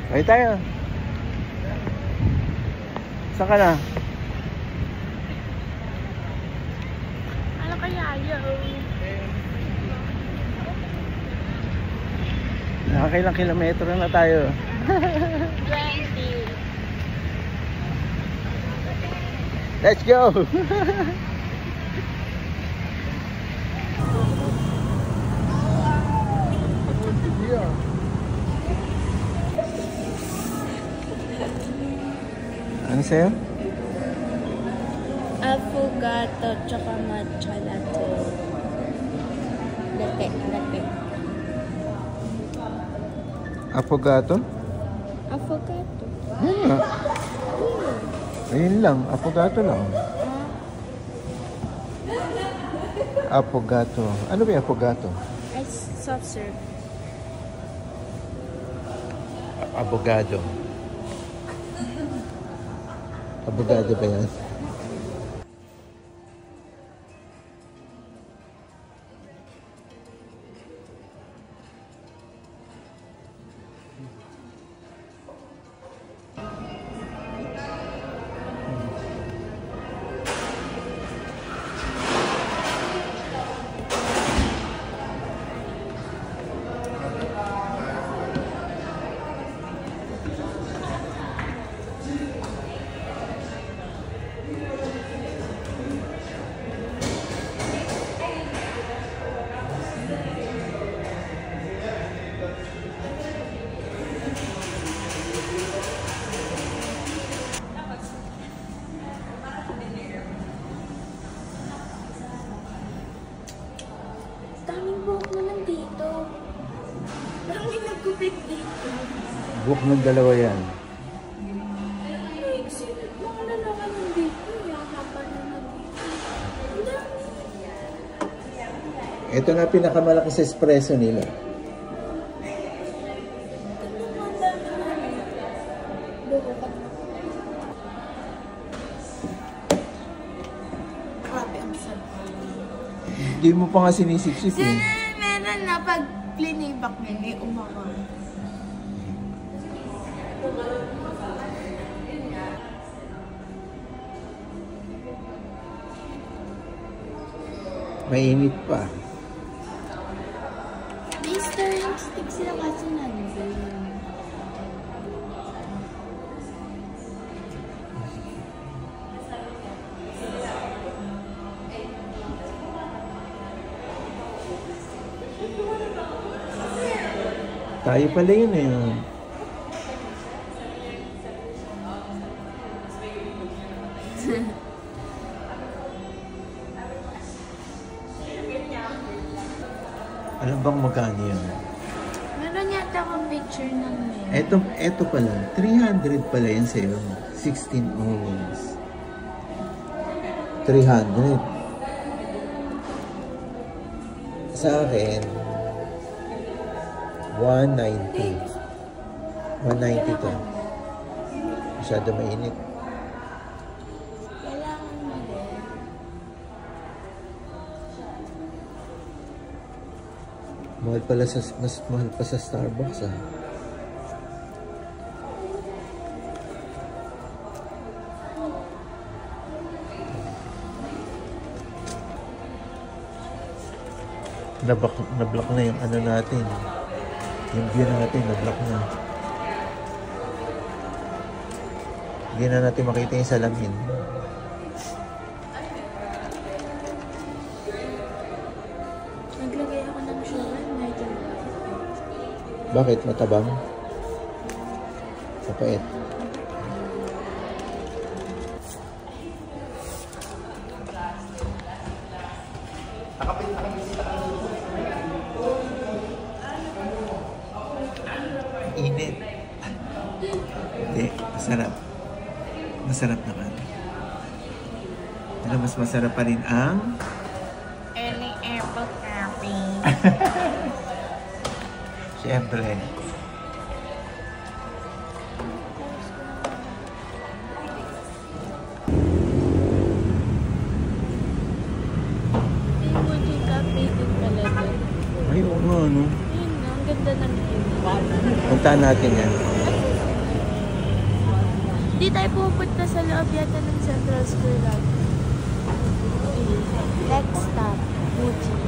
Ay tayo. Saan ka na? Ano kaya yun? Nakakailang kilometro na tayo. 20. Let's go! Ano sa'yo? Affogato tsaka matcha latte. Latte. Affogato? Affogato. Ayun nga. Ayun lang, affogato lang. Affogato. Ano ba yung affogato? Ice soft serve. Abogado. Abogado ba yan? Daming buhok na lang dito. Daming nagkupit dito. Buhok ng dalawa yan. Ay, mga lalaki nandito. Yakapa na nandito. Ang dami. Ito na pinakamalakas espresso nila. Hindi mo pa nga sinisip-sip eh. Meron na pag plinibak na hindi umaka. Mainit pa. May stirring stick sila kasi nandun. Tayo pala yun eh. Alam bang magkano yun? Meron yata akong picture ng menu. Eto pala. 300 pala yun sa'yo. 16 ounce. 300. Sa akin, 190. 190 to. Masyado mainit. Kailangan mo din. Mahal pala mas mahal pa sa Starbucks ah. Na-block na yung ano natin. Yung view natin, na-block na. Hindi na natin makita yung salamin. Naglagay ako ng sugar, medyo. Bakit? Matabang? Mapait. Init. Hindi, masarap. Masarap naman. Pero mas masarap pa rin ang Early apple coffee. siyempre. Emoji coffee din pala doon. Ay, oo nga, no? Ayun na, ang ganda ng view. Puntahan natin yan. Hindi tayo pupunta sa loob yata ng Central Square lang. Next stop, Muji.